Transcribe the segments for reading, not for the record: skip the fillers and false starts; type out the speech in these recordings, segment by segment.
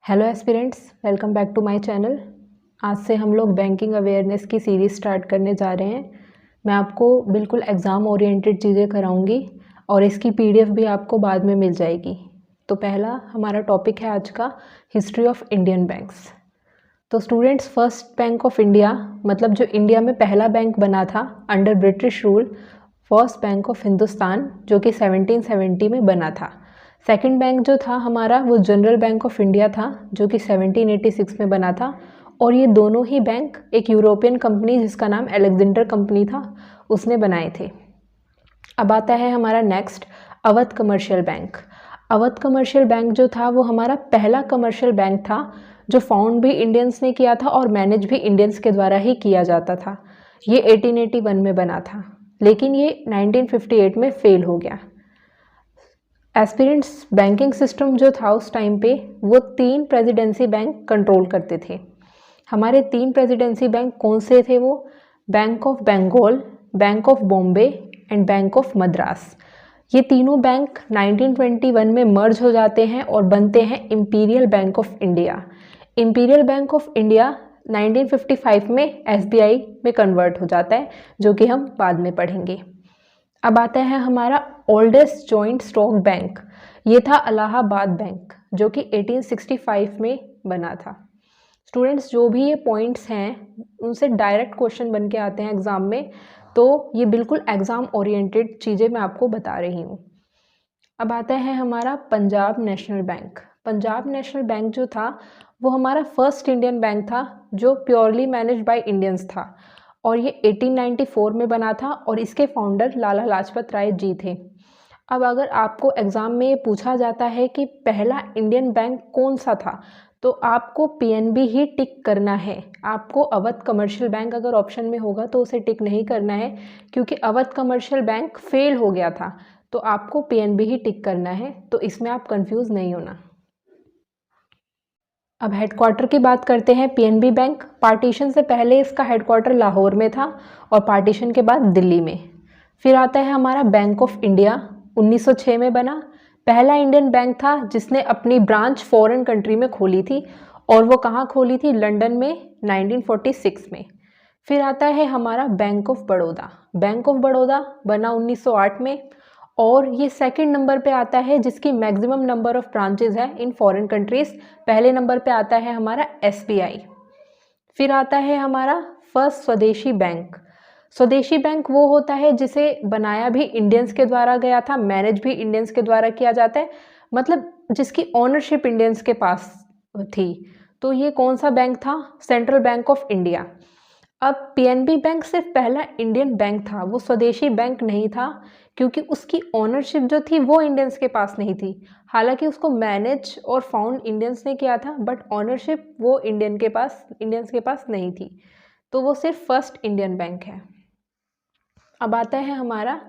Hello aspirants, welcome back to my channel. आज से हम लोग बैंकिंग अवेयरनेस की सीरीज़ स्टार्ट करने जा रहे हैं। मैं आपको बिल्कुल एग्ज़ाम ओरिएंटेड चीज़ें कराऊंगी और इसकी पीडीएफ भी आपको बाद में मिल जाएगी। तो पहला हमारा टॉपिक है आज का हिस्ट्री ऑफ इंडियन बैंक्स। तो students, first bank of India मतलब जो इंडिया में पहला बैंक बना था under British rule, first bank of Hindustan, जो कि 1770 में बना था। सेकंड बैंक जो था हमारा वो जनरल बैंक ऑफ इंडिया था, जो कि 1786 में बना था। और ये दोनों ही बैंक एक यूरोपियन कंपनी जिसका नाम अलेक्जेंडर कंपनी था उसने बनाए थे। अब आता है हमारा next Awadh commercial bank. Awadh commercial bank जो था वो हमारा पहला कमर्शियल बैंक था जो फाउंड भी इंडियंस ने किया था और मैनेज भी इंडियंस के द्वारा ही किया जाता था। ये 1881 में बना था, लेकिन ये 1958 में फेल हो गया। एस्पिरेंट्स, बैंकिंग सिस्टम जो था उस टाइम पे वो 3 प्रेसिडेंसी बैंक कंट्रोल करते थे। हमारे 3 प्रेसिडेंसी बैंक कौन से थे? वो bank of Bengal, bank of Bombay and bank of Madras. ये तीनों बैंक 1921 में मर्ज हो जाते हैं और बनते हैं imperial bank of India. Imperial bank of India 1955 में एसबीआई में कन्वर्ट हो जाता है, जो कि हम बाद में पढ़ेंगे। अब आता है हमारा ओल्डेस्ट जॉइंट स्टॉक बैंक। ये था इलाहाबाद बैंक, जो कि 1865 में बना था। स्टूडेंट्स, जो भी ये पॉइंट्स हैं उनसे डायरेक्ट क्वेश्चन बन के आते हैं एग्जाम में, तो ये बिल्कुल एग्जाम ओरिएंटेड चीज़ें मैं आपको बता रही हूँ। अब आता है हमारा Punjab national bank. Punjab national bank जो था वो हमारा फर्स्ट इंडियन बैंक था जो प्योरली मैनेज्ड बाय इंडियंस था, और ये 1894 में बना था और इसके फाउंडर लाला लाजपत राय जी थे। अब अगर आपको एग्ज़ाम में ये पूछा जाता है कि पहला इंडियन बैंक कौन सा था, तो आपको पीएनबी ही टिक करना है। आपको अवध कमर्शियल बैंक अगर ऑप्शन में होगा तो उसे टिक नहीं करना है, क्योंकि अवध कमर्शियल बैंक फेल हो गया था। तो आपको पीएनबी ही टिक करना है, तो इसमें आप कंफ्यूज नहीं होना। अब हेडक्वार्टर की बात करते हैं। पीएनबी बैंक पार्टीशन से पहले इसका हेडक्वार्टर लाहौर में था और पार्टीशन के बाद दिल्ली में। फिर आता है हमारा बैंक ऑफ इंडिया, 1906 में बना। पहला इंडियन बैंक था जिसने अपनी ब्रांच फॉरेन कंट्री में खोली थी, और वो कहाँ खोली थी? लंदन में 1946 में। फिर आता है हमारा bank of Baroda. Bank of Baroda बना 1908 में, और ये सेकंड नंबर पे आता है जिसकी मैक्सिमम नंबर ऑफ ब्रांचेज है इन फॉरेन कंट्रीज। पहले नंबर पे आता है हमारा एसबीआई। फिर आता है हमारा फर्स्ट स्वदेशी बैंक। स्वदेशी बैंक वो होता है जिसे बनाया भी इंडियंस के द्वारा गया था, मैनेज भी इंडियंस के द्वारा किया जाता है, मतलब जिसकी ओनरशिप इंडियंस के पास थी। तो ये कौन सा बैंक था? Central bank of India. अब पीएनबी बैंक सिर्फ पहला इंडियन बैंक था, वो स्वदेशी बैंक नहीं था, क्योंकि उसकी ओनरशिप जो थी वो इंडियंस के पास नहीं थी। हालांकि उसको मैनेज और फाउंड इंडियंस ने किया था, बट ओनरशिप वो इंडियंस के पास नहीं थी। तो वो सिर्फ फर्स्ट इंडियन बैंक है। अब आता है हमारा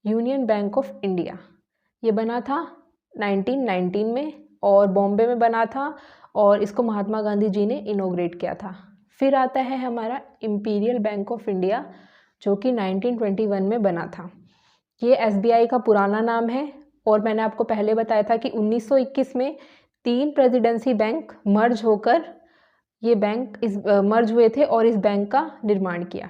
यूनियन बैंक ऑफ इंडिया। ये बना था 1919 में और बॉम्बे में बना था, और इसको महात्मा गांधी जी ने इनोग्रेट किया था। फिर आता है हमारा इंपीरियल बैंक ऑफ इंडिया, जो कि 1921 में बना था। ये एसबीआई का पुराना नाम है, और मैंने आपको पहले बताया था कि 1921 में 3 प्रेसिडेंसी बैंक मर्ज होकर ये बैंक मर्ज हुए थे और इस बैंक का निर्माण किया।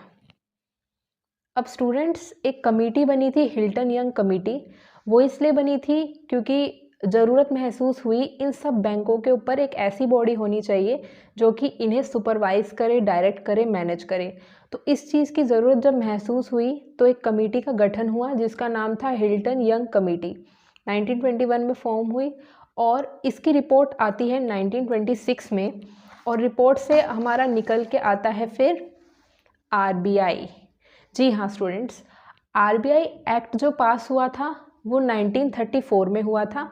अब स्टूडेंट्स, एक कमेटी बनी थी, हिल्टन यंग कमेटी। वो इसलिए बनी थी क्योंकि ज़रूरत महसूस हुई इन सब बैंकों के ऊपर एक ऐसी बॉडी होनी चाहिए जो कि इन्हें सुपरवाइज करे, डायरेक्ट करे, मैनेज करे। तो इस चीज़ की ज़रूरत जब महसूस हुई तो एक कमेटी का गठन हुआ जिसका नाम था हिल्टन यंग कमेटी। 1921 में फॉर्म हुई, और इसकी रिपोर्ट आती है 1926 में, और रिपोर्ट से हमारा निकल के आता है फिर आरबीआई। जी हाँ स्टूडेंट्स, आरबीआई एक्ट जो पास हुआ था वो 1934 में हुआ था,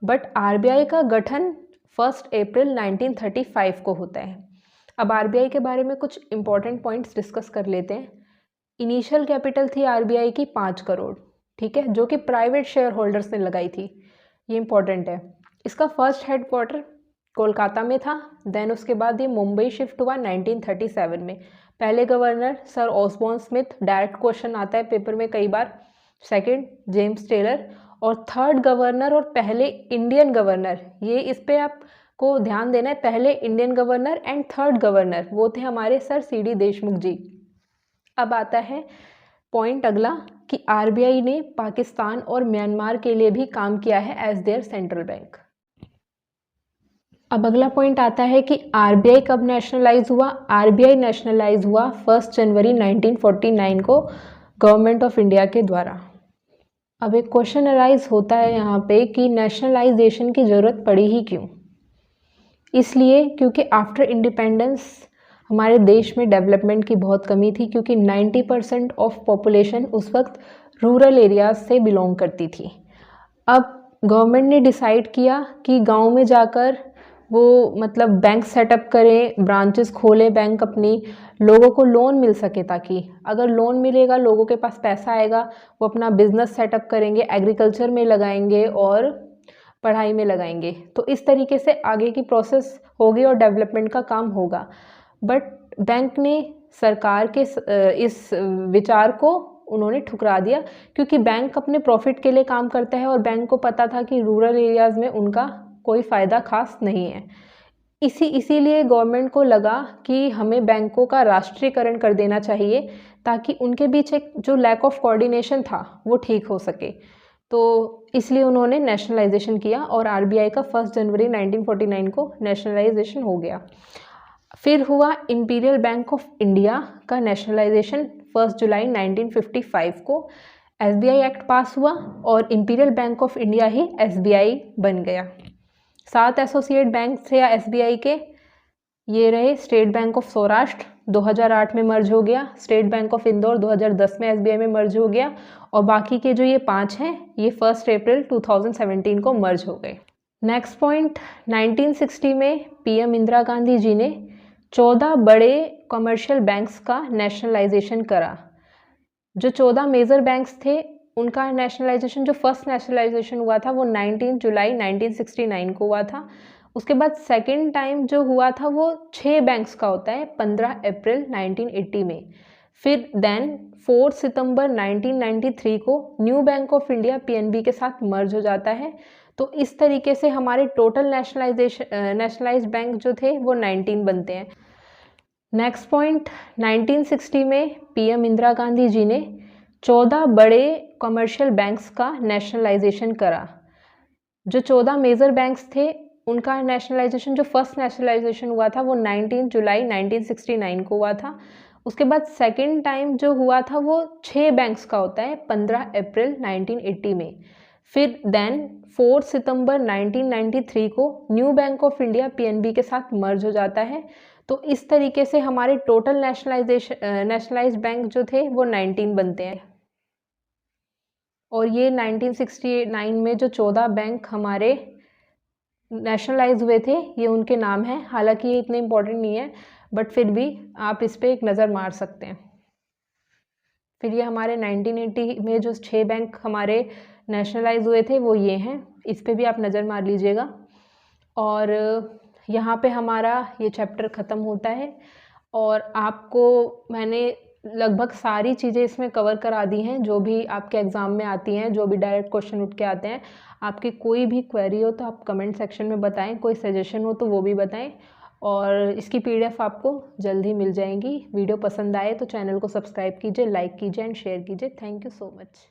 बट आरबीआई का गठन 1 अप्रैल 1935 को होता है। अब आरबीआई के बारे में कुछ इंपॉर्टेंट पॉइंट्स डिस्कस कर लेते हैं। इनिशियल कैपिटल थी आरबीआई की 5 करोड़, ठीक है, जो कि प्राइवेट शेयर होल्डर्स ने लगाई थी। ये इंपॉर्टेंट है। इसका फर्स्ट हेडक्वार्टर कोलकाता में था। देन उसके बाद ये मुंबई शिफ्ट हुआ 1937 में। पहले governor sir Osborne Smith, direct question आता है पेपर में कई बार। सेकंड जेम्स टेलर, और थर्ड गवर्नर और पहले इंडियन गवर्नर, ये इस पे आप को ध्यान देना है। पहले Indian governor and third governor वो थे हमारे सर सी.डी. देशमुख जी। अब आता है पॉइंट अगला कि आरबीआई ने पाकिस्तान और म्यांमार के लिए भी काम किया है एज देयर सेंट्रल बैंक। अब अगला पॉइंट आता है कि आरबीआई कब नेशनलाइज हुआ। आरबीआई नेशनलाइज हुआ 1 जनवरी 1949 को गवर्नमेंट ऑफ इंडिया के द्वारा। अब एक क्वेश्चन अराइज होता है यहाँ पे कि नेशनलाइजेशन की ज़रूरत पड़ी ही क्यों। इसलिए क्योंकि आफ्टर इंडिपेंडेंस हमारे देश में डेवलपमेंट की बहुत कमी थी, क्योंकि 90% ऑफ पॉपुलेशन उस वक्त रूरल एरियाज से बिलोंग करती थी। अब गवर्नमेंट ने डिसाइड किया कि गांव में जाकर वो मतलब बैंक सेटअप करें, ब्रांचेस खोलें बैंक अपनी, लोगों को लोन मिल सके, ताकि अगर लोन मिलेगा लोगों के पास पैसा आएगा, वो अपना बिजनेस सेटअप करेंगे, एग्रीकल्चर में लगाएंगे और पढ़ाई में लगाएंगे। तो इस तरीके से आगे की प्रोसेस होगी और डेवलपमेंट का काम होगा। बट बैंक ने सरकार के इस विचार को उन्होंने ठुकरा दिया, क्योंकि बैंक अपने प्रॉफिट के लिए काम करता है और बैंक को पता था कि रूरल एरियाज़ में उनका कोई फ़ायदा खास नहीं है। इसीलिए गवर्नमेंट को लगा कि हमें बैंकों का राष्ट्रीयकरण कर देना चाहिए, ताकि उनके बीच एक जो लैक ऑफ कोऑर्डिनेशन था वो ठीक हो सके। तो इसलिए उन्होंने नेशनलाइजेशन किया और आरबीआई का 1 जनवरी 1949 को नेशनलाइजेशन हो गया। फिर हुआ इंपीरियल बैंक ऑफ इंडिया का नेशनलाइजेशन 1 जुलाई 1955 को। एसबीआई एक्ट पास हुआ और imperial bank of India he SBI बन गया। 7 एसोसिएट बैंक थे या एसबीआई के, ये रहे स्टेट बैंक ऑफ सौराष्ट्र 2008 में मर्ज हो गया, स्टेट बैंक ऑफ इंदौर 2010 में एसबीआई में मर्ज हो गया, और बाकी के जो ये 5 हैं ये 1 अप्रैल 2017 को मर्ज हो गए। नेक्स्ट पॉइंट, 1960 में पीएम इंदिरा गांधी जी ने 14 बड़े कमर्शियल बैंक्स का नेशनलाइजेशन करा। जो 14 मेजर बैंक्स थे उनका नेशनलाइजेशन, जो फर्स्ट नेशनलाइजेशन हुआ था वो 19 जुलाई 1969 को हुआ था। उसके बाद सेकेंड टाइम जो हुआ था वो 6 बैंक्स का होता है 15 अप्रैल 1980 में। फिर देन 4 सितंबर 1993 को new bank of India PNB के साथ मर्ज हो जाता है। तो इस तरीके से हमारे टोटल नेशनलाइज्ड बैंक जो थे वो 19 बनते हैं। नेक्स्ट पॉइंट, 1960 में पीएम इंदिरा गांधी जी ने 14 बड़े कमर्शियल बैंक्स का नेशनलाइजेशन करा। जो 14 मेजर बैंक्स थे उनका नेशनलाइजेशन, जो फर्स्ट नेशनलाइजेशन हुआ था वो 19 जुलाई 1969 को हुआ था। उसके बाद सेकेंड टाइम जो हुआ था वो 6 बैंक्स का होता है 15 अप्रैल 1980 में। फिर देन 4 सितंबर 1993 को new bank of India PNB के साथ मर्ज हो जाता है। तो इस तरीके से हमारे टोटल नेशनलाइज्ड बैंक जो थे वो 19 बनते हैं। और ये 1969 में जो 14 बैंक हमारे नेशनलाइज हुए थे ये उनके नाम हैं। हालांकि ये इतने इम्पोर्टेंट नहीं है, बट फिर भी आप इस पर एक नज़र मार सकते हैं। फिर ये हमारे 1980 में जो 6 बैंक हमारे नेशनलाइज हुए थे वो ये हैं, इस पर भी आप नज़र मार लीजिएगा। और यहाँ पे हमारा ये चैप्टर ख़त्म होता है और आपको मैंने लगभग सारी चीज़ें इसमें कवर करा दी हैं जो भी आपके एग्ज़ाम में आती हैं, जो भी डायरेक्ट क्वेश्चन उठ के आते हैं। आपकी कोई भी क्वेरी हो तो आप कमेंट सेक्शन में बताएं, कोई सजेशन हो तो वो भी बताएं, और इसकी पीडीएफ आपको जल्द ही मिल जाएगी। वीडियो पसंद आए तो चैनल को सब्सक्राइब कीजिए, लाइक कीजिए एंड शेयर कीजिए। Thank you so much.